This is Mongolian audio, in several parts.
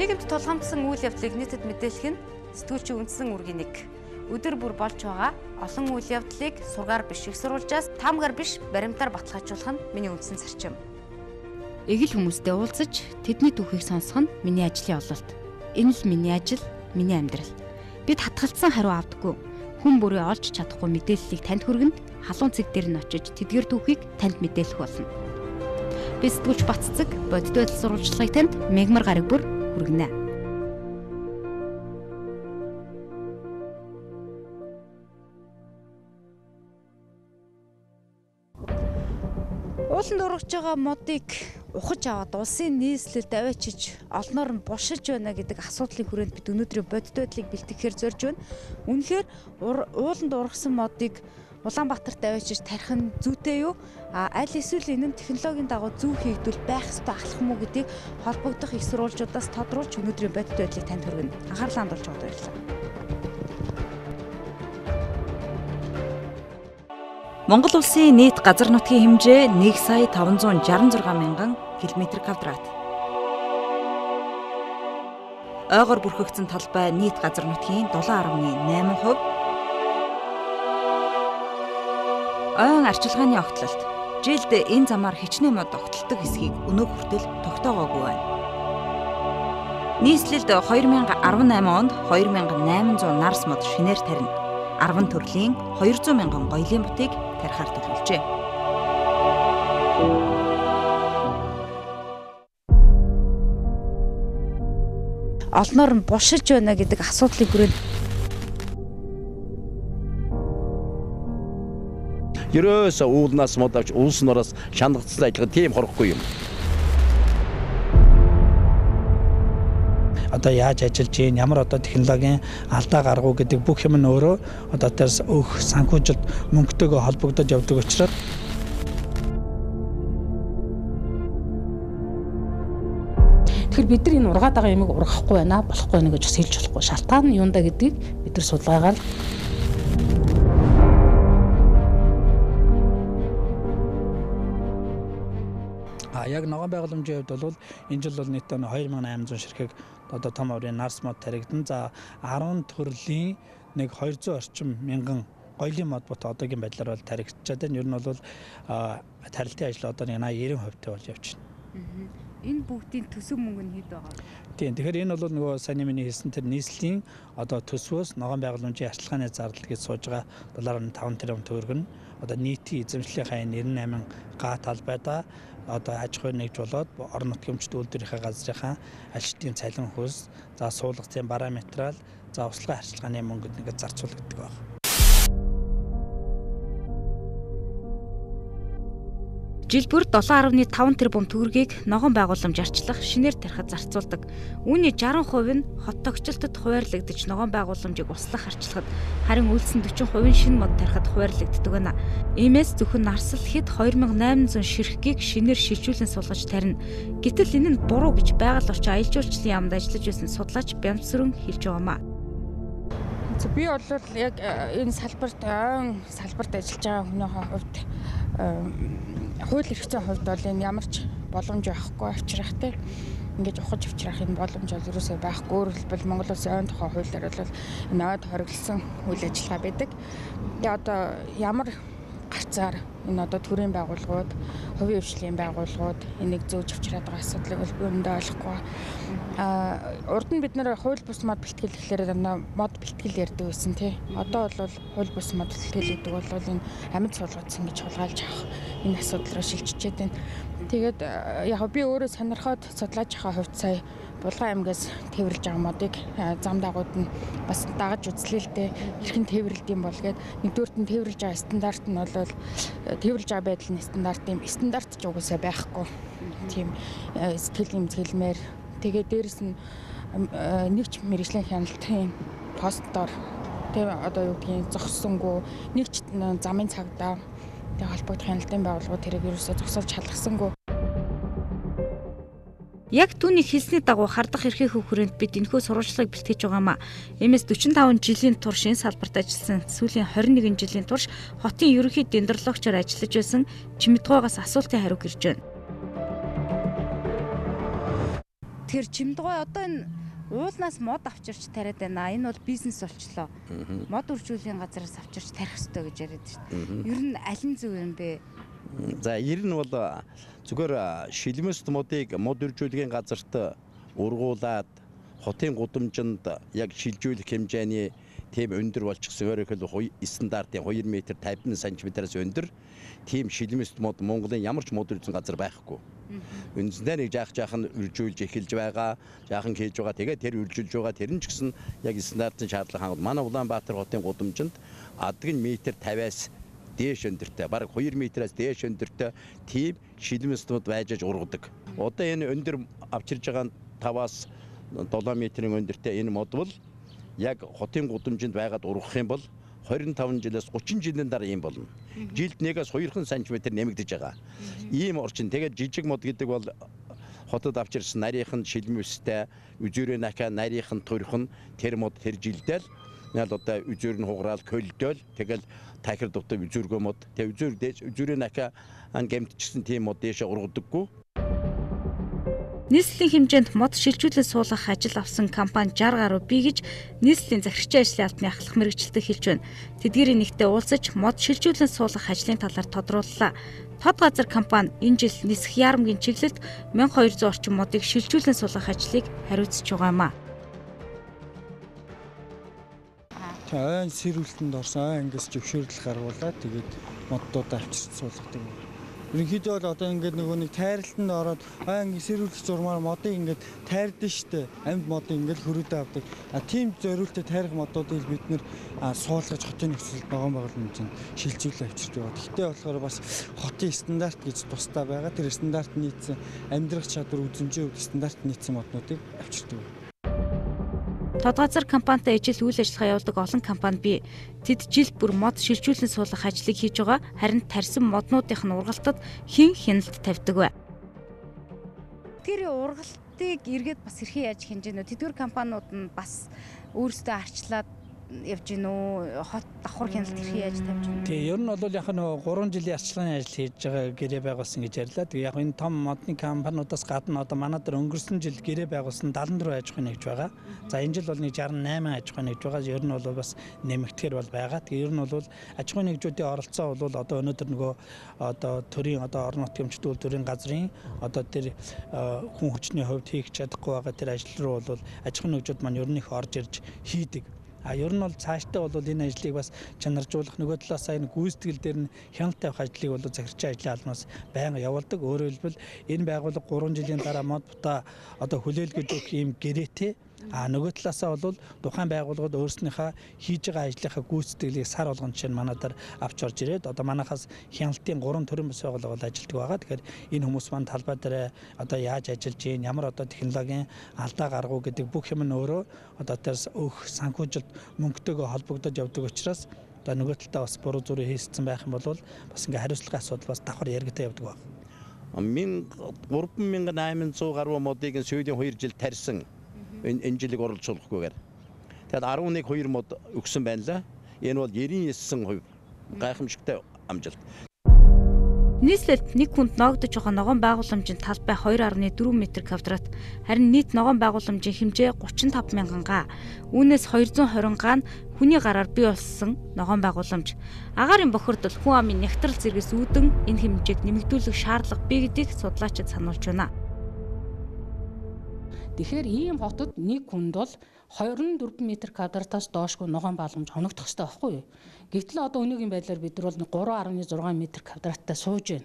Нийгэмд тулгамдсан үйл явдлыг нийтэд мэдээлэх нь сэтгүүлчийн үндсэн үүргийн нэг. Өдөр бүр болж байгаа олон үйл явдлыг сургаар биш их сурвалжаас таамгаар биш баримтаар баталгаажуулах нь миний үндсэн зарчим. Эгэл хүмүүстэй уулзаж тэдний түүхийг сонсох нь миний ажлын ололт. Энэ л миний ажил, миний амьдрал. Бид хатгалцсан хариу авдаггүй. Хүн бүрээ олж чадахгүй мэдээллийг танд хүргэнд халуун цэг дээр нь очиж тэдгээр түүхийг танд мэдээлэх болно. Би сэтгүүлч Баццэг бодит байдал сурвалжлагыг танд мегмар гараг бүр хүргэнэ. Ууланд ургаж байгаа модыг ухаж аваад улсын нийслэлд авчирч олноор нь булшиж байна гэдэг асуудлын хүрээнд бид өнөөдрийн бодит байдлыг бэлтгэхээр зорж байна. Үнэхээр ууланд ургасан модыг Улаанбаатарт авчирч тарих нь зүйтэй юу? Аль эсвэл энэ нь технологийн дагуу зөв хийгдвэл байх ёстой ахлах муу гэдгийг холбогдох их сурвалждаас тодруулж өнөөдрийн бодит байдлыг танд хүргэнэ. Анхаарлаа хандуулж байгаад баярлалаа. Монгол улсын нийт газар нутгийн хэмжээ 1,566,000 км². Ойгоор бүрхэгдсэн талбай нийт газар нутгийн 7.8%. Ойн арчлагын огтлолт жилд энэ замаар хичнээн мод огтлдог хэсгийг өнөө хүртэл тогтоогоогүй байна. Нийслэлд 2018 онд 2800 нарс мод шинээр тарина. 10 төрлийн 200 мянган гоёлын модыг тарихаар төлөвлөжээ. Олноор нь булшиж байна гэдэг асуудлын хүрээнд ерөөсөө уулнаас мод авч улс нураас шандгацсан ажиллагаа тийм хорхгүй юм. Одоо яаж ажиллаж гин, ямар одоо технологийн алдаа гаргуу гэдэг бүх юм нь өөрөө одоо тэрс өөх санхүүжилт мөнгөтэйгөө холбогдож явдаг учраас тэгэхээр бид нар энэ ургаад байгаа юмыг ургахгүй байна, болохгүй байна гэж бас хэлж болохгүй. Шалтгаан нь юундаа гэдгийг бид нар судалгаагаар яг ногоон байгууламжийн хувьд бол энэ жил бол нийтдээ 2800 ширхэг одоо том оврын нарс мод таригдан. За 10 төрлийн 200 орчим мянган гоёлын мод бот одоогийн байдлаар бол таригдчихад байна. Ер нь бол тарилтын ажил одоо 80-90% болж явж байна. Энэ бүгдийн төсөв мөнгө нь хэд байгаа вэ? Тийм. Тэгэхээр энэ бол нөгөө саний миний хэлсэн тэр нийслэлийн одоо төсвөөс ногоон байгууламжийн арчлахааны зардал гэж сууж байгаа $5 тэрбум төгрөг нь одоо нийтийн эзэмшлийнхаа 98 га талбайдаа одоо аж ахуй нэгж болоод орон нутгийн өмчт үйлдвэрийнхээ газрынхаа ажилтны цалин хөлс, за суулгацын параметрал, за услугын арчилгааны мөнгөд нэгэ зарцуулдаг байна. Жил бүр 7.5 тэрбум төгрөгийг ногоон байгууламж арчлах шинээр тарихад зарцуулдаг. Үүний 60% нь хот тогтчлолтод хуваарлагдаж ногоон байгууламжийг услах арчлахад, харин үлсэн 40% шинэ мод тарихад хуваарлагддаг байна. Иймээс зөвхөн нарсал хэд 2800 ширхгийг шинээр шилжүүлэн суулгаж тарина. Гэтэл энэ нь буруу гэж байгаль орчин аялал жуулчлалын яамд ажиллаж байсан судлаач Бямцрын хэлж байгаамаа. Би бол яг энэ салбарт ажиллаж байгаа хүний хувьд хууль эрх зүйн хувьд бол энэ ямар ч боломж байхгүй авчрах те ингэж ухаж авчрах энэ боломж бол ерөөсөө байхгүй. Өөрөөр хэлбэл Монгол Улсын ойн тухай хуулиар бол энэ ойд хориглосон үйл ажиллагаа байдаг. Одоо ямар гарцаар энэ одоо төрийн байгууллагууд, хувийн хвшлийн байгууллагууд энийг зөөж авчираад байгаа асуудлыг бол би өндөө ойлгохгүй. Урд нь бид нэр хууль бус мод бэлтгэл гэхлээр мод бэлтгэл ярьдаг байсан тий. Одоо бол хууль бус мод бэлтгэл гэдэг бол энэ амьд суулгацсан гэж хулгайлж авах энэ асуудал руу шилжчихэд байна. Тэгээд яг би өөрөө сонирхоод судлаачийнхаа хувьд сая Булган аймгаас тээвэрлж байгаа модыг зам дагууд нь бас дагаж үзлээ л дээ. Хэрхэн тээвэрлэдэм бол гээд нэгдүгээрт нь тээвэрлж байгаа стандарт нь бол тээвэрлж байгаа байдлын стандарт ч угсаа байхгүй. Тийм сэтгэл имзгэлмээр тэгээд дээрэс нь нэгч мэргэжлийн хяналтын постоор тийм одоо юу гэдгийг зогссонгүй нэгч замын цагдаа тэг холбогдох хяналтын байгууллагууд тэрийг ерөөсөө зогсоолж халахсангүй. Яг түүний хэлсний дагуу хардах эрхийн хүрээнд бид энэхүү сурвалжлагыг бэлтгэж байгаамаа. Иймээс 45 жилийн турш энэ салбарт ажилласан сүүлийн 21 жилийн турш хотын ерөнхий дендрологчоор ажиллаж байсан Чимэдгойгоос асуултын хариу гэрж байна. Тэгэхээр чимдгой одоо энэ уулнаас мод авчирч тариад байна. Энэ бол бизнес болчлоо. Мод үржүүлэхийн газараас авчирч тарих хэрэгтэй гэж яриад шүү дээ. Ер нь аль нь зөв юм бэ? За ер нь бол зүгээр шилмэст модыг мод үржүүлэхийн газарт ургуулад хотын гудамжинд яг шилжүүлэх хэмжээний тийм өндөр болчихсон өөрөөр стандартын 2 м 50 см-аас өндөр тийм шилмэст мод Монголын ямар ч мод үржүүлсэн газар байхгүй. Үндсэндээ нэг жаахан үржүүлж эхэлж байгаа, жаахан хийж байгаа. Тэгээд тэр үржүүлж байгаа тэр нь ч гэсэн яг стандартын шаардлага хангал. Манай Улаанбаатар хотын гудамжинд адгийн метр 50-аас дээш өндөртэй, бараг 2 м-аас дээш өндөртэй тийм шилмэстнүүд байж ургадаг. Одоо энэ өндөр авчирж байгаа 5-аас 7 м-ийн өндөртэй энэ мод бол яг хотын гудамжинд байгаад ургах юм бол 25 жилээс 30 жилийн дараа юм болно. Жилд 1-аас 2 см нэмэгдэж байгаа. Ийм орчин. Тэгээд жижиг мод гэдэг бол хотод авчирсан нарийнхан шилмэстэй, үзүүрээ нака нарийнхан төрхөн тэр мод тэр жилдэл яг одоо үзүүр нь хугараал көлдөөл тэгэл тахир дотор үзүүргөө мод тэг үзүүрээ нака гэмтчихсэн тийм мод дэше ургадаггүй. Нийслэлийн хэмжээнд мод шилжүүлэн суулгах ажил авсан компани 60 гаруй бий гэж нийслэлийн захирагчийн ажлын албаны ахлах мэргэжилтэд хэлж байна. Тэдгээрийн нэгтээ уулзаж мод шилжүүлэн суулгах ажлын талаар тодрууллаа. Тод газар компани энэ жил нисэх яарамгийн чиглэлд 1200 орчим модыг шилжүүлэн суулгах ажлыг хариуцж байгаа юм а. Ойн сэрүүлтэнд орсон ангис зөвшөөрөл гаргуулад тэгээд моддууд авчирч суулгадаг. Ерөнхийдөө бол одоо ингээд нөгөө нэг тайралтанд ороод ангис сэрүүлэх зурмаар модыг ингээд тайрдсан штэ. Амьд модыг ингээд хөрөөдөө авдаг. Тийм зориултад тайрах модуудыг бид нэр суулгаж хотын нөхцөлд ногоон байгууламжийг шилжүүлээ авчирч байгаа. Гэхдээ болохоор бас хотын стандарт гэж тусдаа байгаа. Тэр стандарт нийцсэн амьдрах чадвар үзмжийн хувьд стандарт нийцсэн моднуудыг авчирдаг. Тод газар компанитай ижил үйл ажиллагаа явуулдаг олон компани бий. Тэд жил бүр мод шилжүүлэн суулгах ажлыг хийж байгаа. Харин тарьсан моднуудын ургалтад хэн хяналт тавьдаг вэ? Тэр ургалтыг эргээд бас хэрхэн яаж хинж гэнэ? Тэдгээр компаниуд нь бас өөрсдөө арчлаад явж гин үү? Хот давхар хяналт хэрхэн яаж тавьж гэнэ? Тэгээ ер нь бол яг нөгөө 3 жилийн арчлагын ажил хийж байгаа гэрээ байгуулсан гэж ярьлаа. Тэгээ яг энэ том модны компаниудаас гадна одоо манай дээр өнгөрсөн жил гэрээ байгуулсан 74 аж ахуйн нэгж байгаа. За энэ жил бол нэг 68 аж ахуйн нэгж байгаа. Ер нь бол бас нэмэгдэхээр бол байгаа. Тэгээ ер нь бол аж ахуйн нэгжүүдийн оролцоо бол одоо өнөөдөр нөгөө одоо төрийн одоо орон нутгийн өмчтөөл төрийн газрын одоо тэр хүн хүчний хувьд хийх чадахгүй байгаа тэр ажил руу бол аж ахуйн нэгжүүд маань ер нь их орж ирж хийдэг. Ер нь бол цаашдаа бол энэ ажлыг бас чанаржуулах нөгөө талаас энэ гүйцэтгэл дээр нь хяналт тавих ажлыг бол захирагчийн ажлын албанаас байнга явуулдаг. Өөрөөр хэлбэл энэ байгууллага 3 жилийн дараа мод бутаа одоо хүлээлгэж өгөх юм гэрээтэй. Нөгөө талаасаа бол тухайн байгууллагууд өөрснийхөө хийж байгаа ажлынхаа гүйцэтгэлийг сар болгон жишээ нь манайдаар авч орж ирээд одоо манайхаас хяналтын 3 төрлийн бас байгууллага ажилладаг байгаа. Тэгэхээр энэ хүмүүс маань талбай дээр одоо яаж ажиллаж гин, ямар одоо технологийн алдаа гаргуу гэдэг бүх юм нь өөрөө одоо тэрс өөх санхүүжилт мөнгөтэйгөө холбогдож явдаг учраас одоо нөгөө талдаа бас буруу зүрх хийсэн байх юм бол бас ингээ хариуцлагын асуудал бас давхар яригдаа явдаг байна. 3800 гаруй модыг сүүлийн 2 жил тарьсан. Энэ жилиг оролцуулахгүйгээр. Тэгээд 11-2 мод өгсөн байна лээ. Энэ бол 99% гайхамшигтай амжилт. Нийслэлд нэг хүнд ногдож байгаа ногоон байгууламжийн талбай 2.4 м², харин нийт ногоон байгууламжийн хэмжээ 35,000 га. Үүнээс 220 га нь хүний гараар бий болсон ногоон байгууламж. Агаарын бохирдол хүн амын нягтрал зэрэгс үүдэн энэ хэмжээг нэмэгдүүлэх шаардлага бий гэдгийг судлаачид сануулж байна. Тэгэхээр ийм хотод нэг хүнд бол 24 м²-аас доошгүй ногоон байгууламж хоногдох хэрэгтэй байхгүй юу? Гэвтэл одоо өнөөгийн байдлаар бид нар бол 3.6 м²-тай сууж байна.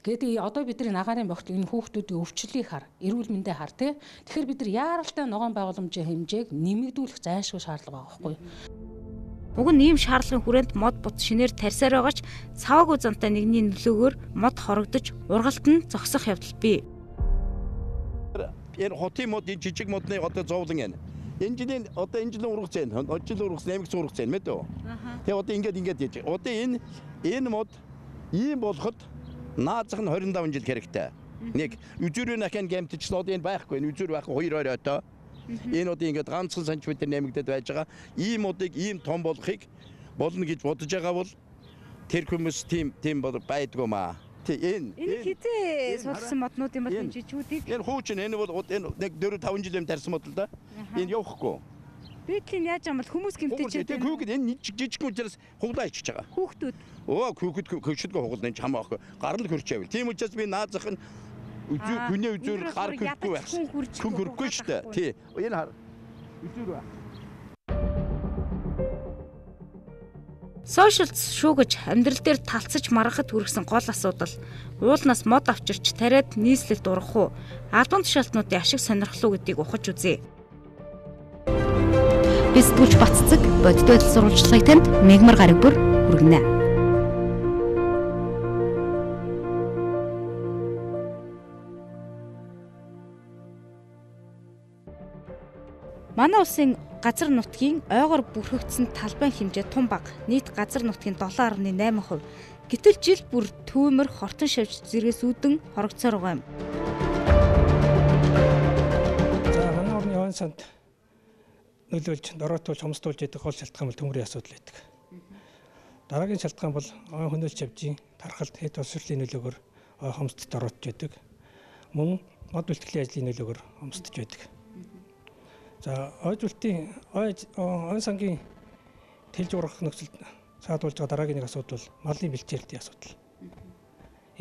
Гэдэг одоо бидний агаарын бохирдол энэ хүүхдүүдийн өвчлөлийг хар, эрүүл мэндээ хар тий. Тэгэхээр бид нар яаралтай ногоон байгууламжийн хэмжээг нэмэгдүүлэх зайлшгүй шаардлага байгаа байхгүй юу? Уг нь ийм шаардлагын хүрээнд мод бут шинээр тарьсаар байгаа ч цаваагүй зантай нэгний нөлөөгөөр мод хорогдож ургалт нь зогсох явдал бий. Энэ хотын мод энэ жижиг модны одоо зовлон байна. Энэ жилийн одоо энэ жилийн ургац байна. Одоо жил ургац 800 ургац байна мэт үү? Тэгээ одоо ингээд яаж. Одоо энэ мод ийм болоход наазах нь 25 жил хэрэгтэй. Нэг үзүүрийн ахын гэмтчихсэн одоо энэ байхгүй. Энэ үзүүр байх 2 оройтой. Энэ одоо ингээд ганцхан сантиметр нэмэгдээд байж байгаа. Ийм модыг ийм том болохыг болно гэж бодож байгаа бол тэр хүмүүс тийм байдгүй маа. Энэ хизээ судалсан моднууд юм бол энэ жижигүүдийг. Энэ хуучин энэ бол энэ нэг 4-5 жил юм тарьсан мод л да. Энэ явахгүй. Бэдлийн яаж юм бол хүмүүс гэмтэж байдаг. Хүүхэд энэ жижиг учраас хуглаа ичиж байгаа. Хүүхдүүд. Хүүхэд хөвшөлгөө хуглаа энэ чам аахгүй. Гарал хөрч байвал. Тийм учраас би наазах нь гүний үзүүр хар хөрөхгүй байх. Хүн хөрөхгүй шүү дээ. Тий. Энэ хар. Үзүүр ба. Сошиалс шүүгэж амьдрал дээр талцаж маргахад хүргэсэн гол асуудал уулнаас мод авчирч тариад нийслэлд урах уу албан тушаалтнуудын ашиг сонирхол уу гэдгийг ухаж үзье. Бид сэтгүүлч Баццэг бодит байдал сурвалжлагыг танд мегмар гараг бүр хүргэнэ. Манай улсын газар нутгийн ойгоор бүрхэгдсэн талбайн хэмжээ тун бага. Нийт газар нутгийн 7.8%. Гэтэл жил бүр төвөмөр хортон шавж зэрэгс үүдэн хорогцоор байгаа юм. За манай орны он санд нөлөөлж дороотуулж хомсдуулж яддаг гол шалтгаан бол төмөрийн асуудал байдаг. Дараагийн шалтгаан бол ой хөнөөлж авжийн тархалт хэд боловсролын нөлөөгөөр ой хомсдод дороотж байдаг. Мөн мод бэлтгэлийн ажлын нөлөөгөөр хомсдож байдаг. За ой зүйлтийн ой сангийн тэлж ургах нөхцөлд саадуулж байгаа дараагийн нэг асуудал бол малын бэлчээрлийн асуудал.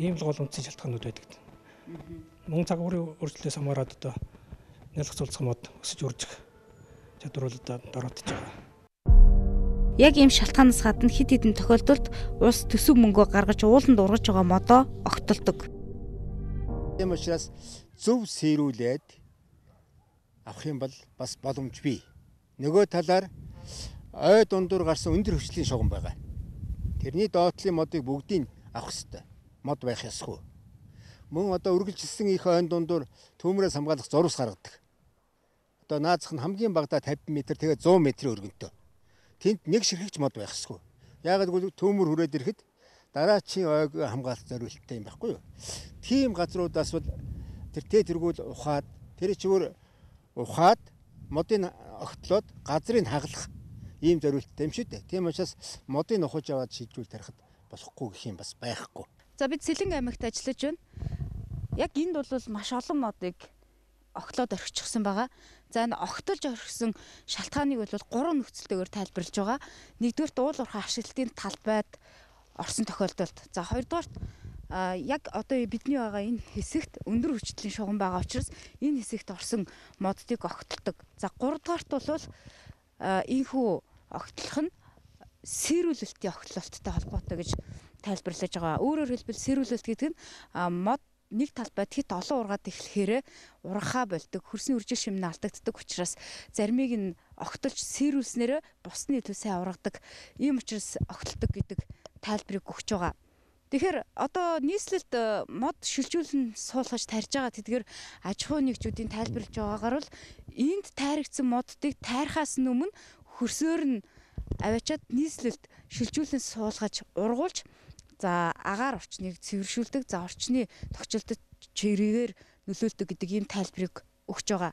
Ийм л гол үндсэн шалтгаанууд байдаг. Мөн цагуурын өөрчлөлтөөс хамаарат одоо нялх цулцах мод өсөж үржих чадвар бол одоо дороотж байгаа. Яг ийм шалтгаанаас гадна хэд хэдэн тохиолдолд улс төсөв мөнгөө гаргаж ууланд ургаж байгаа модоо огтолдог. Тийм учраас зөв сэрүүлээд авах юм бол бас боломж бий. Нөгөө талаар ой дундуур гарсан өндөр хүчлийн шугам байгаа. Тэрний доотлын модыг бүгдийг авах ёстой. Мод байх ёсгүй. Мөн одоо үргэлжилсэн их ойн дундуур төмрөөс хамгаалах зурвас гаргадаг. Одоо наазах нь хамгийн багадаа 50 м тэгээд 100 м-ийн өргөнтэй. Тэнд нэг ширхэгч мод байх ёсгүй. Яагаад гэвэл төмөр хүрээд ирэхэд дараачийн ойг хамгаалах зорилттой юм байхгүй юу? Тийм газруудаас бол тэргүүл ухаад тэр чигээр ухаад модыг огтлоод газрыг хаглах ийм зорилттой юм шүү дээ. Тийм учраас модыг ухаж аваад шилжүүл тарихад болохгүй гэх юм бас байхгүй. За бид Сэлэн аймагт ажиллаж байна. Яг энд бол маш олон модыг огтлоод орхичихсан байгаа. За энэ огтолж орхисон шалтгааныг бол 3 нөхцөлтэйгээр тайлбарлаж байгаа. Нэгдүгээрт уул уурхай ашиглалтын талбайд орсон тохиолдолд. За хоёрдугаарт яг одоо бидний байгаа энэ хэсэгт өндөр хүчлийн шугам байгаа учраас энэ хэсэгт орсон моддыг огтолдог. За гуравдугаарт бол энэхүү огтлох нь сэрүүлэлтийн огтлолттой холбоотой гэж тайлбарлаж байгаа. Өөрөөр хэлбэл сэрүүлэлт гэдэг нь мод нэг талбайд хит олон ургаад эхлэхээр ургахаа болдог, хөрсний үржил шимнэ алдагддаг учраас заримыг нь огтолж сэрүүлснээр бусны илүү сайн ургадаг. Ийм учраас огтолдог гэдэг тайлбарыг өгч байгаа. Тэгэхээр одоо нийслэлд мод шилжүүлэн суулгаж тарьж байгаа тэдгээр аж ахуй нэгжүүдийн тайлбарлаж байгаагаар бол энд тайрагдсан моддыг тайрхаас өмнө хөрсөөр нь аваачаад нийслэлд шилжүүлэн суулгаж ургуулж за агаар орчныг цэвэршүүлдэг, за орчны тогтчлолтод чирээгээр нөлөөлдөг гэдэг ийм тайлбарыг өгч байгаа.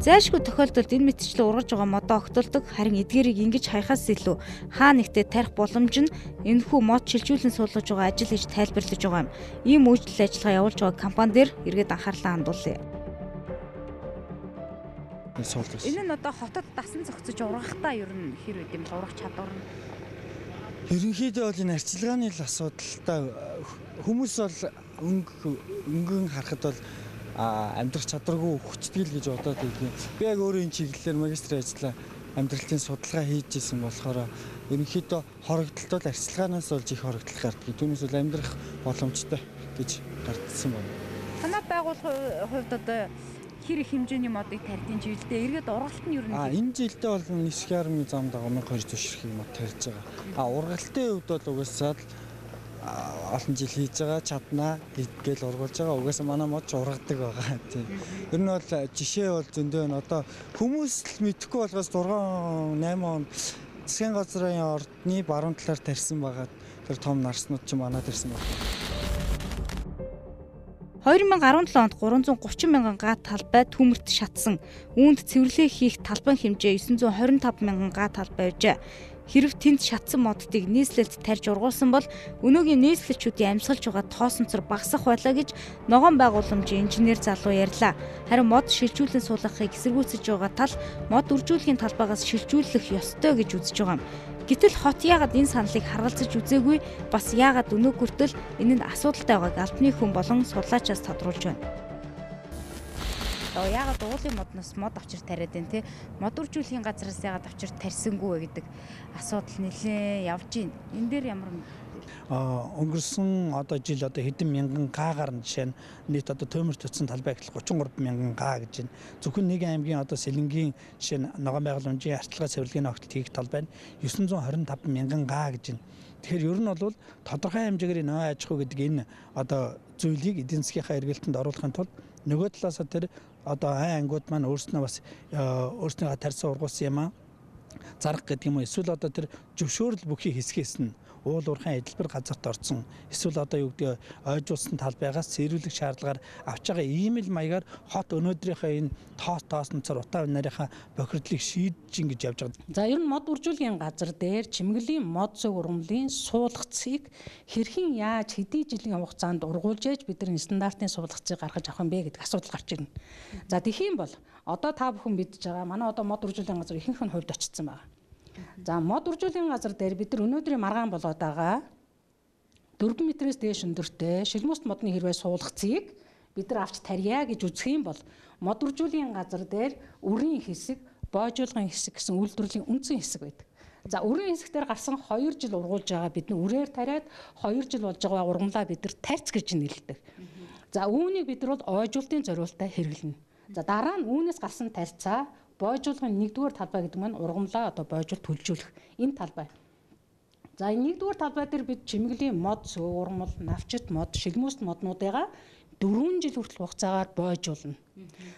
Зайлшгүй тохиолдолд энэ мэтчлэн ургаж байгаа модоо огтолдог, харин эдгээрийг ингэж хайхаас илүү хаа нэгтээ тарих боломж нь энэхүү мод шилжүүлэн суулгаж байгаа ажил гэж тайлбарлаж байгаа юм. Ийм үйлчлэл ажиллагаа явуулж байгаа компани дээр эргээд анхаарлаа хандуулъя. Энэ нь одоо хотод дасан зохицож ургахтаа ер нь хэр үт юм ургах чадвар нь ерөнхийдөө бол энэ арчилгааны л асуудалтай хүмүүс бол өнгөн харахад бол амьдрах чадваргүй хүчтгэл гэж бодоод байдаг. Би яг өөрөө энэ чиглэлээр магистрийн ажлаа амьдралтын судалгаа хийж исэн болохоор ерөнхийдөө хорогдолт бол арчилгаанаас болж их хорогдол гардаг. Түүнээс бол амьдрах боломжтой гэж гардсан байна. Танай байгууллагын хувьд одоо хэр их хэмжээний модыг тарьдын жилдээ эргээд ургалт нь ер нь энэ жилдээ бол нисэх армийн зам дагуу 1200 ширхэг мод тарьж байгаа. Ургалтын хувьд бол угаасаа олон жил хийж байгаа чаднаа гэдгээл ургуулж байгаа. Угаасаа манай мод ч ургадаг байгаа тийм. Ер нь бол жишээ бол зөндөө байна. Одоо хүмүүс л мэдэхгүй болгоос 6-8 он засгийн газрын ордны баруун талаар тарьсан байгаа. Тэр том нарснууд ч манай тарьсан байна. 2017 онд 330 мянган га талбай төмөрт шатсан. Үүнд цэвэрлэг хийх талбайн хэмжээ 925 мянган га талбай байжээ. Хэрв тэнд шатсан модыг нийслэлд тарьж ургуулсан бол өнөөгийн нийслэлчүүдийн амьсгалж байгаа тоосонцор багасах байлаа гэж ногоон байгууламжийн инженер залуу ярьлаа. Харин мод шилжүүлэн суулгахыг эсэргүүцэж байгаа тал мод үржүүлэхийн талбайгаас шилжүүлэх ёстой гэж үзэж байгаа юм. Гэтэл хот яагаад энэ саналыг харгалзаж үзээгүй, бас яагаад өнөө хүртэл энэ нь асуудалтай байгааг албаны хүн болон судлаачдаас тодруулж байна. Яагаад уулын модноос мод авчирч тариад байна те? Мод үржүүлэхийн газраас яагаад авчирч тарьсангүй вэ гэдэг асуудал нэлээд явж байна. Энэ дээр ямар өнгөрсөн жил хэдэн мянган гаагаар нь жишээ нь нийт төмөр төцсөн талбай гэтэл 33 мянган гаа гэж байна. Зөвхөн нэг аймгийн сэлэнгийн жишээ нь ногоон байгууламжийн арчлахад цэвэрлэгийн огтлыг хийх талбай нь 925 мянган гаа гэж байна. Тэгэхээр ер нь бол тодорхой хэмжээгээр нөө аж ахуй гэдэг энэ зүйлийг эдийн засгийнхаа эргэлтэнд оруулахын тулд нөгөө талаас тэр айн ангууд маань өөрснөө бас өөрснөө тарьсан ургуулсан юм зарах гэдэг юм уу, эсвэл тэр зөвшөөрөл бүхий хэсгээс нь уул уурхайн эдэлбэр газарт орсон, эсвэл юу гэдэг ойжуулсан талбайгаас цэрүүлэх шаардлагаар авч байгаа ийм л маягаар хот өнөөдрийнхөө энэ тоосноцор утаа нарийнхаа бохирдлыг шийдэж ингэж явж байгаа. За ер нь мод үржүүлгийн газар дээр чимгэлийн мод зөв ургамлын суулгацыг хэрхэн яаж хэдий жилийн хугацаанд ургуулж яаж бид нар стандартын суулгацыг гаргаж авах юм бэ гэдэг асуудал гарч ирнэ. За тэгхийн бол та бүхэн мэдж байгаа манай мод үржүүлгийн газар ихэнх нь хувьд очсон байна. За мод үржүүлгийн газар дээр бид нар өнөөдрийн маргаан болоод байгаа 4 метрээс дээш өндөртэй шилмүст модны хэрвээ суулгацыг бид нар авч тарья гэж үзэх юм бол мод үржүүлгийн газар дээр үрийн хэсэг, боожуулгын хэсэг гэсэн үйлдвэрлэлийн үндсэн хэсэг байдаг. За үрийн хэсгээр гарсан 2 жил ургуулж байгаа бид нь үрээр тариад 2 жил болж байгаа ургамлаа бид нар тарьц гэж нэлдэг. За үүнийг бид нар бол ойжуулалтын зориулалтаа хэрэглэнэ. За дараа нь үүнээс гарсан тарьцаа боожуулгын 1-р талбай гэдэг маань ургамлаа боожуул төлжүүлэх энэ талбай. За энэ 1-р талбай дээр бид чимгэлийн мод, ургамал, навчит мод, шилмүст моднуудыгаа 4 жил хүртэл хугацаагаар боожуулна.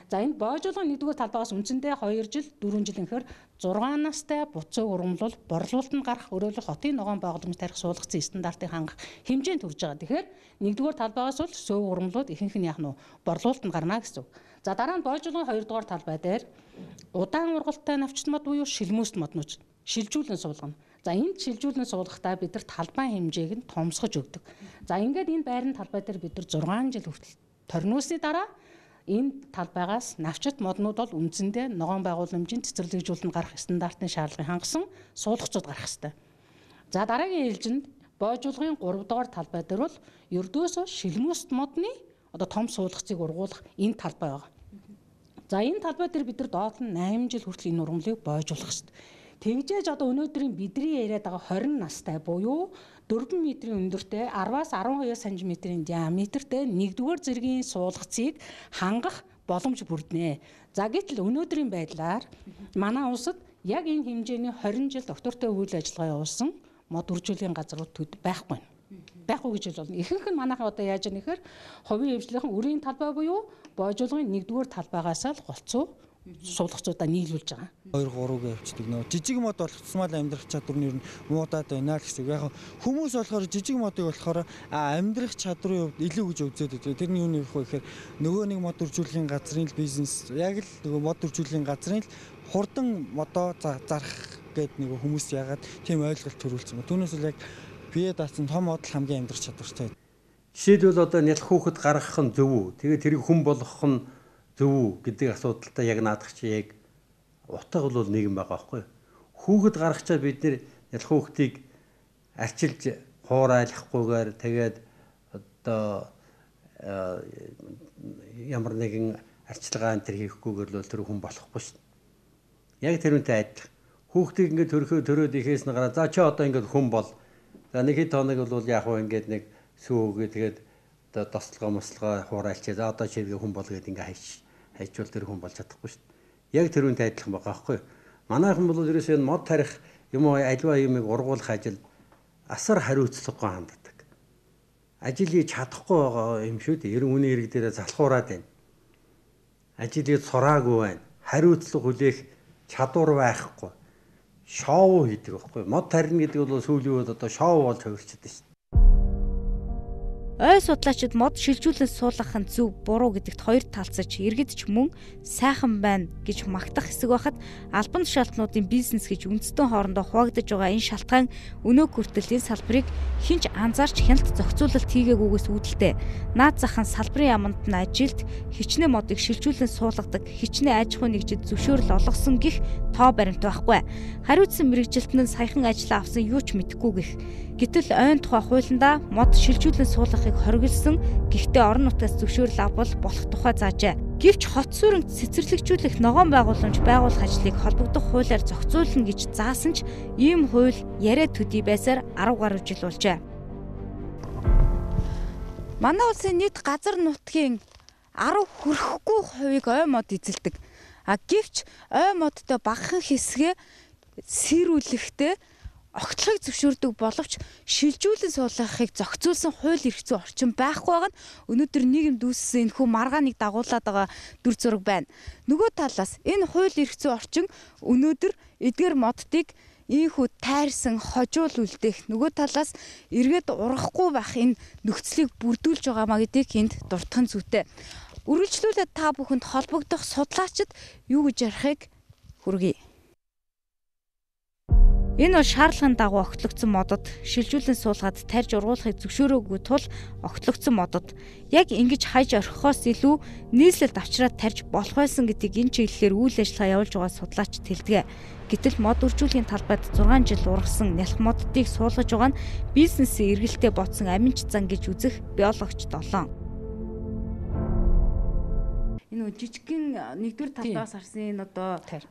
За энэ боожуулгын 1-р талбайгаас үндсэндээ 2 жил, 4 жил гэхээр 6 настай буцаа ургамлал борлуулалтанд гарах өөрөөр хотын ногоон байгууламж тарих суулгацын стандартыг хангах хэмжээнд хүрж байгаа. Тэгэхээр 1-р талбайгаас бол сөв ургамлууд ихэнх нь борлуулалтанд гарна гэсэн үг. За дараа нь боожуулгын 2-р талбай дээр удаан ургалтай навчит мод буюу шилмүст моднууд шилжүүлэн суулгана. За энд шилжүүлэн суулгахдаа бид нар талбай хэмжээг нь томсгож өгдөг. За ингээд энэ байрны талбай дээр бид нар 6 жил хүртэл торниусны дараа энэ талбайгаас навчит моднууд бол үндсэндээ ногоон байгууламжийн цэцэрлэгжүүлэлтэнд гарах стандартын шаардлагыг хангасан суулгацууд гарах ёстой. За дараагийн ээлжинд боожуулгын 3-р талбай дээр бол ердөөсөө шилмүст модны том суулгацыг ургуулах энэ талбай байна. За энэ талбай дээр бид нар доод нь 8 жил хүртэл энэ ургамлыг боожуулах ёстой. Тэгжээж өнөөдрийн бидний яриад байгаа 20 настай буюу 4 метрийн өндөртэй 10-аас 12 см-ийн диаметртэй 1-р зэргийн суулгацыг хангах боломж бүрднэ. За гэтэл өнөөдрийн байдлаар манай улсад яг энэ хэмжээний 20 жил доктортой үйл ажиллагаа явуулсан мод үржүүлэлийн газрууд байхгүй байна. Байхгүй гэж болно. Ихэнх нь манайхаа яаж яах нэхэр хувийн хвшлийнхэн үрийн талбай буюу боожуулгын 1-р талбайгаас л голцоо суулгацуудаа нийлүүлж байгаа. 2-3 явцдаг нөө жижиг мод болгоцмал амьдрах чадвар нь ер нь муудаад байна л гэсэн. Яг хүмүүс болохоор жижиг модыг болохоор амьдрах чадрын хувьд илүү гэж үзээд байдаг. Тэрний юу нэх вэ гэхээр нөгөө нэг мод үржүүлэхийн газрын бизнес яг л нөгөө мод үржүүлэхийн газрын хурдан модоо зарах гэдэг нэг хүмүүс яагаад тийм ойлголт төрүүлсэн ба. Түүнээс л яг бие даасан том мод хамгийн амьдрах чадвартай. Жишээлбэл нялх хүүхэд гаргах нь зөв үү? Тэгээд тэрийг хүн болгох нь зөв үү гэдэг асуудалтай яг наадах чи яг утга бол нийгэм байгаа байхгүй юу? Хүүхэд гаргачаа бид нялх хүүхдийг арчилж хуурайлахгүйгээр тэгээд ямар нэгэн арчилгаа энэ төр хийхгүйгээр л тэр хүн болохгүй шүү дээ. Яг тэрүүнтэй адилхан. Хүүхдийг ингээд төрөөд ихээс нь гараа за чи ингээд хүн бол за нэг хэд хоног бол яг хөө ингээд нэг сүүгээ тэгээд тослогоо мослогоо хуурайлчаа за чигээ хүн бол гээд ингээд хайчвал тэр хүн болж чадахгүй шүү дээ. Яг тэрүүнтэй адилхан байгаа байхгүй юу? Манайхан бол ерөөсөө мод тарих юм уу альва юмыг ургуулах ажил асар хариуцлагагүй ханддаг. Ажлыг чадахгүй байгаа юм шүү дээ. Ер нь үний хэрэг дээрээ залхуураад байна. Ажлыг сураагүй байна. Хариуцлага хүлээх чадвар байхгүй. Шоу хийдэг байхгүй. Мод тарина гэдэг бол сүүлийн үед шоу болж хувирчихдээ шүү дээ. Ой судлаачид мод шилжүүлэн суулгах нь зөв буруу гэдэгт хоёр талцаж иргэд ч мөн сайхан байна гэж магтах хэсэг байхад албан тушаалтнуудын бизнес гэж үндэстэн хоорондоо хуваагдаж байгаа энэ шалтгаан өнөө хүртэл энэ салбарыг хинч анзаарч хяналт зохицуулалт хийгээгүйгээс үүдэлтэй. Наад зах нь салбарын яамд нь ажилд хичнээн модыг шилжүүлэн суулгадаг, хичнээн аж ахуйн нэгжид зөвшөөрөл олгосон гэх тоо баримт байхгүй. Хариуцсан мэрэгжилтэн нь саяхан ажиллаа авсан юу ч мэдэхгүй гэх. Гэтэл ойн тухай хуулиндаа мод шилжүүлэн суулгахыг хориглосон, гэхдээ орон нутгаас зөвшөөрөл авбал болох тухай заажээ. Гэвч хот сууринг цэцэрлэгжүүлэх ногоон байгууламж байгуулах ажлыг холбогдох хуулиар зохицуулна гэж заасан ч ийм хууль яриа төдий байсаар 10 гаруй жил болжээ. Манай улсын нийт газар нутгийн 10 хүрэхгүй хувийг ой мод эзэлдэг. Гэвч ой модтой багахан хэсгээ сэрүүлэхдээ огтлохыг зөвшөөрдөг боловч шилжүүлэн суулгахыг зохицуулсан хууль эрх зүйн орчин байхгүй байгаа нь өнөөдөр нийгэмд үүссэн энэхүү маргааныг дагуулад байгаа дүр зураг байна. Нөгөө талаас энэ хууль эрх зүйн орчин өнөөдөр эдгээр моддыг ийхүү тайрсан хожуул үлдээх, нөгөө талаас эргээд ургахгүй байх энэ нөхцөлийг бүрдүүлж байгаамаа гэдгийг энд дурдах зүйтэй. Үргэлжлүүлээд та бүхэнд холбогдох судлаачид юу гэж ярихыг хүргэе. Энэ бол шаардлагын дагуу огтлогдсон модод шилжүүлэн суулгаад тарьж ургуулахыг зөвшөөрөөгүй тул огтлогдсон модод яг ингэж хаяж орхихоос илүү нийслэлд авчираад тарьж болох байсан гэдгийг энэ чиглэлээр үйл ажиллагаа явуулж байгаа судлаачид хэлдэг. Гэтэл мод үржүүлэхийн талбайд 6 жил ургасан нялх моддыг суулгаж байгаа нь бизнесийн эргэлтэд ботсон аминч зан гэж үзэх биологч 7. Энэ жижигхэн нэгдүгээр талбаас харсан энэ одоо тарьц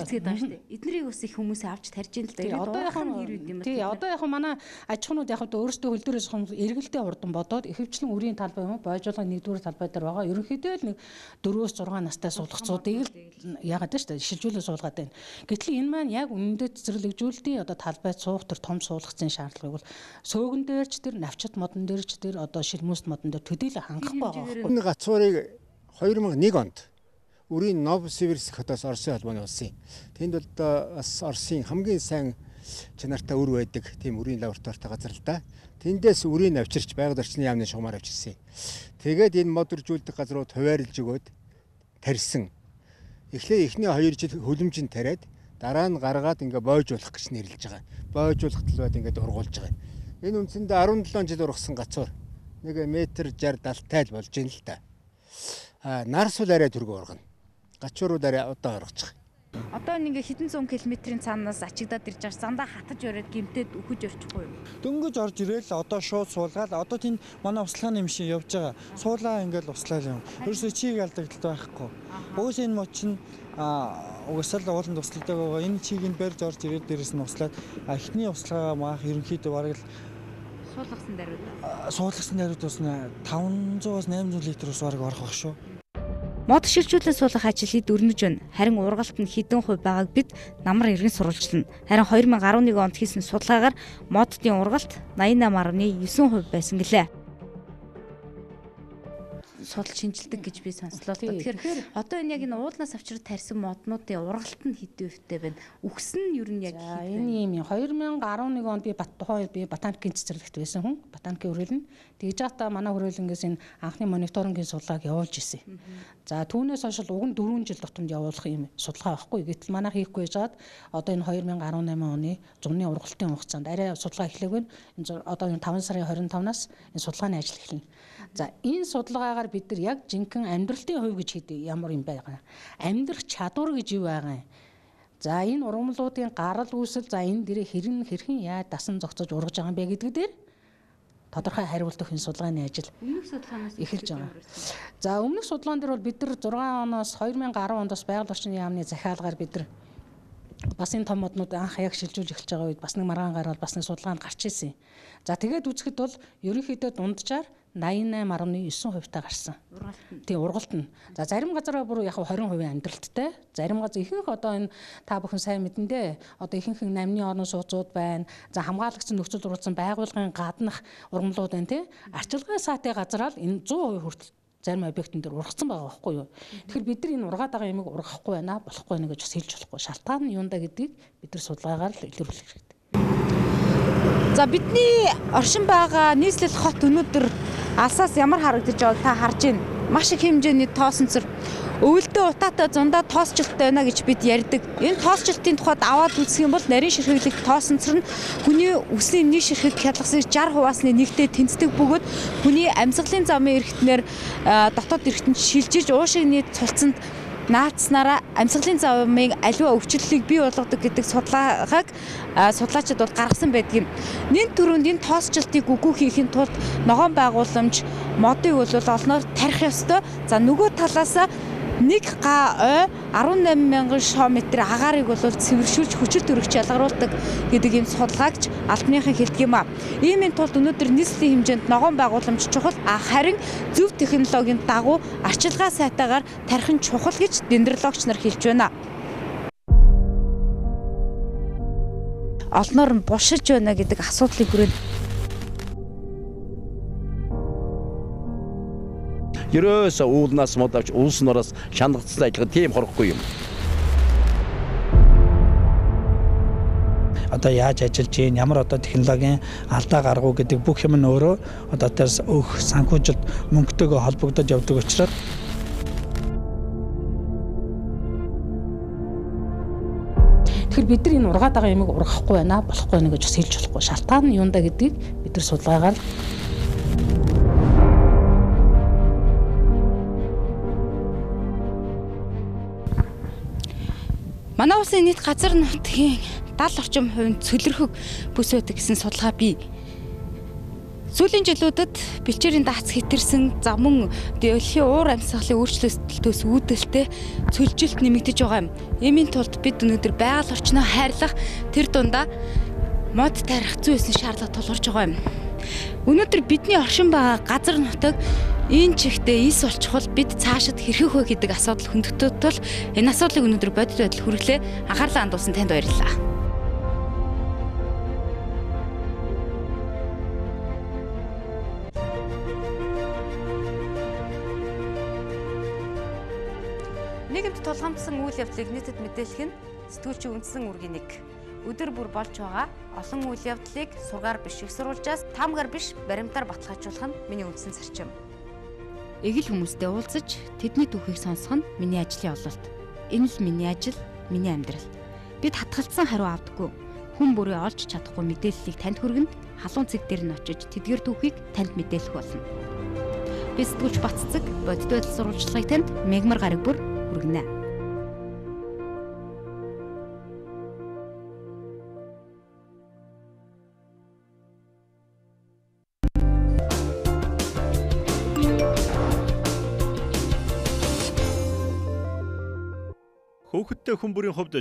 гэдэг байна шүү дээ. Эднэрийг бас их хүмүүс авч тарьж ийн л да. Одоо яг нь хэр үт юм бэ? Тий, одоо яг манай аж ахуйнууд яг өөрсдөө хөл дээрээс эргэлдээ урдан бодоод ихэвчлэн үрийн талбай юм уу, бойжуулгын нэгдүгээр талбай дээр байгаа. Ерөнхийдөө л нэг 4-6 настай суулгацуудыг л яагаад шүү дээ шилжүүлэн суулгаад байна. Гэтэл энэ маань яг үнэндээ цэцэрлэгжүүлэлтийн одоо талбайд суух төр том суулгацын шаардлагыг бол сөөгөн дээрч тэр навчит модон дээрч тэр одоо шилмүст модон дээр төдийлө хангахгүй байгаа. Энэ гацуурыг 2001 онд үрийн Новосибирск хотоос Оросын холбооны улсын. Тэнд бол бас Оросын хамгийн сайн чанартай үр байдаг тийм үрийн лабораторитой газар л да. Тэндээс үрийн авчирч байгаль орчны яамны шугамаар авчирсан. Тэгээд энэ мод үржүүлдэг газрууд хуваарлж өгөөд тарьсан. Эхний 2 жил хөлөмжөнд тариад дараа нь гаргаад ингээ бойжуулах гэж нэрлэж байгаа. Бойжуулах талбайд ингээ ургуулж байгаа. Энэ үндсэндээ 17 жил ургасан гацуур 1 м 60 70 болж байна л да. Нарсвал арай түргөө ургана. Гачуурууд арай удаан ургачих. Одоо ингээ хэдэн зуун километрийн цаанаас ачигдаад ирж байгаа зандаа хатаж өрөөд гимтээд үхэж орчихгүй юу? Дөнгөж орж ирээл одоо шууд суулгаад одоо тэнд манай услахааны юм шиг явж байгаа. Суулаа ингээл услаа юм. Ерөөсөө чийг алдагдлаа байхгүй. Уус энэ мод чинь угсаал ууланд услалдаг байгаа. Энэ чийг нь барьж орж ирээд дээрэс нь услаад эхний услаагаа маах ерөнхийдөө бараг л суулгасан даруйд бас 500-аас 800 литр ус бараг орох байх шүү. Мод шилжүүлэн суулгах ажил дөрнөж байна. Харин ургалт нь хэдэн хувь байгааг бид намар иргэн сурвалжлана. Харин 2011 онд хийсэн судалгаагаар моддын ургалт 88.9% байсан гэлээ. Судал шинжилдэг гэж би сонслоо. Тэгэхээр одоо энэ яг энэ уулнаас авчирч тарьсан моднуудын ургалт нь хэдэн хувьтай байна? Үхсэн нь ер нь яг энэ юм 2011 онд би ботаникийн цэцэрлэгт байсан хүн. Ботаникийн хүрээлэн. Тэгж байхдаа манай хүрээлэнгээс энэ анхны мониторингийн судалгааг явуулж ирсэн. За түүнээс хойш уг нь 4 жил тутамд явуулах юм судалгаа байхгүй. Гэтэл манай хийхгүй байжгаад одоо энэ 2018 оны зуны ургалтын хугацаанд арай судалгаа эхлэв. Энэ одоо 5 сарын 25-наас энэ судалгааны ажил эхэлнэ. За энэ судалгаагаар бид нар яг жинхэнэ амьдралтын хувь гэж хэд ямар юм байгаа. Амьдрах чадвар гэж юу байгаа юм. За энэ ургамлуудын гарал үүсэл за энэ дээрээ хэрхэн яаж дасан зогцож ургаж байгаа юм бэ гэдэг дээр тодорхой хариулт өгөх энэ судалгааны ажил өмнөх судалгаанаас эхэлж байгаа. За өмнөх судалгаан дээр бол бид нар 6 оноос 2010 оноос байгууллагын орчны яамны захиалгаар бид нар бас энэ том моднууд анх яг шилжүүлж эхэлж байгаа үед бас нэг маргаан гараад бас нэг судалгаанд гарч ирсэн. За тэгээд үзэхэд бол ерөнхийдөө дунджаар 88.9% та гарсан. Тийм ургалт нь. За зарим газараа бүр яг 20% амьдралттай. Зарим газар ихэнх одоо энэ та бүхэн сайн мэдэндээ одоо ихэнх намны орон сууцуд байна. За хамгаалагдсан нөхцөл зургуулсан байгууллагын гаднах ургамлууд байна тий. Арчилгын саатай газараа л энэ 100% хүртэл зарим объектын дээр ургацсан байгаа байхгүй юу. Тэгэхээр бид нар энэ ургаад байгаа юмыг ургахгүй байна, болохгүй байна гэж бас хэлж болохгүй. Шалтгаан нь юундаа гэдгийг бид нар судалгаагаар л илэрхийлэх хэрэгтэй. За бидний оршин байгаа нийслэл хот өнөөдөр алсаас ямар харагдаж байгааг та харж байна. Маш их хэмжээний тоосонцор өвөлдөө утаатай зундаа тоосчлттай байна гэж бид ярьдаг. Энэ тоосчлтын тухайд аваад үзэх юм бол нарийн ширхэглэх тоосонцор нь хүний үсний нэг ширхэг хялгасыг 60%-ны нэгтэй тэнцдэг бөгөөд хүний амьсгалын замын эрхтнэр дотоод эрхтэнд шилжиж уушигны цулцанд наацснараа амьсгалын замын аливаа өвчлөлийг бий болгодог гэдэг судалгааг судлаачдад бол гаргасан байдаг юм. Нэн төрөнд энэ тоосчлтыг үгүй хийхин тулд ногоон байгууламж модыг бол олноор тарих ёстой. За нөгөө талаас нэг га ой 18,000 шометр агаарыг бол цэвэршүүлж хүчил төрөгч ялгаруулдаг гэдэг ийм судалгаагч албаныхан хэлдэг юм а. Иймийн тулд өнөөдөр нийслэлийн хэмжээнд ногоон байгууламж чухал, харин зөв технологийн дагуу арчилгаа сайтаагаар тарих нь чухал гэж дендрологч нар хэлж байна. Олноор нь булшиж байна гэдэг асуудлыг хүрээд ерөөсөө уулнаас модавч улсын ороос шандагдсан ажиллагаа тийм хорхгүй юм. Одоо яаж ажиллаж гин, ямар одоо технологийн алдаа гаргуу гэдэг бүх юм нь өөрөө одоо тэрс өөх санхүүжилт мөнгөтэйгөө холбогдож явдаг учраас тэгэхээр бид нар энэ ургаад байгаа юмыг ургахгүй байна, болохгүй байна гэж бас хэлж болохгүй. Шалтгаан нь юундаа гэдгийг бид нар судалгаагаар манай улсын нийт газар нутгийн 70 орчим хувийн цөлөрхөг бүс байдаг гэсэн судалгаа бий. Сүүлийн жилүүдэд бэлчээрийн дац хэтэрсэн замун дэлхийн уур амьсгалын өөрчлөлтөөс үүдэлтэй цөлжилт нэмэгдэж байгаа юм. Иймийн тулд бид өнөөдөр байгаль орчноо хайрлах тэр дундаа мод тарих зүй эсийн шаардлага тулгарч байгаа юм. Өнөөдөр бидний оршин байгаа газар нутаг энэ чигтээ ис болчихвол бид цаашид хэрхэн хөө гэдэг асуудал хөндөгдөд тул энэ асуудлыг өнөөдөр бодит байдал хүргэлээ анхаарлаа хандуулсан танд баярлалаа. Нийгэмд тулгамдсан үйл явдлыг нийтэд мэдээлэх нь сэтгүүлчийн үндсэн үүргийн нэг. Өдөр бүр болж байгаа олон үйл явдлыг сургаар биш их сурвалжаас таамгаар биш баримтаар баталгаажуулах нь миний үндсэн зарчим. Эгэл хүмүүстэй уулзаж тэдний түүхийг сонсох нь миний ажлын ололт. Энэ л миний ажил, миний амьдрал. Бид хатгалцсан хариу авдаггүй. Хүн бүрээ олж чадахгүй мэдээллийг танд хүргэнд халуун цэг дээр нь очиж тэдгээр түүхийг танд мэдээлэх болно. Би сэтгүүлч Баццэг бодит байдал сурвалжлагыг танд мегмар гараг бүр хүргэнэ. Хөөхөдтэй хүн бүрийн хувьд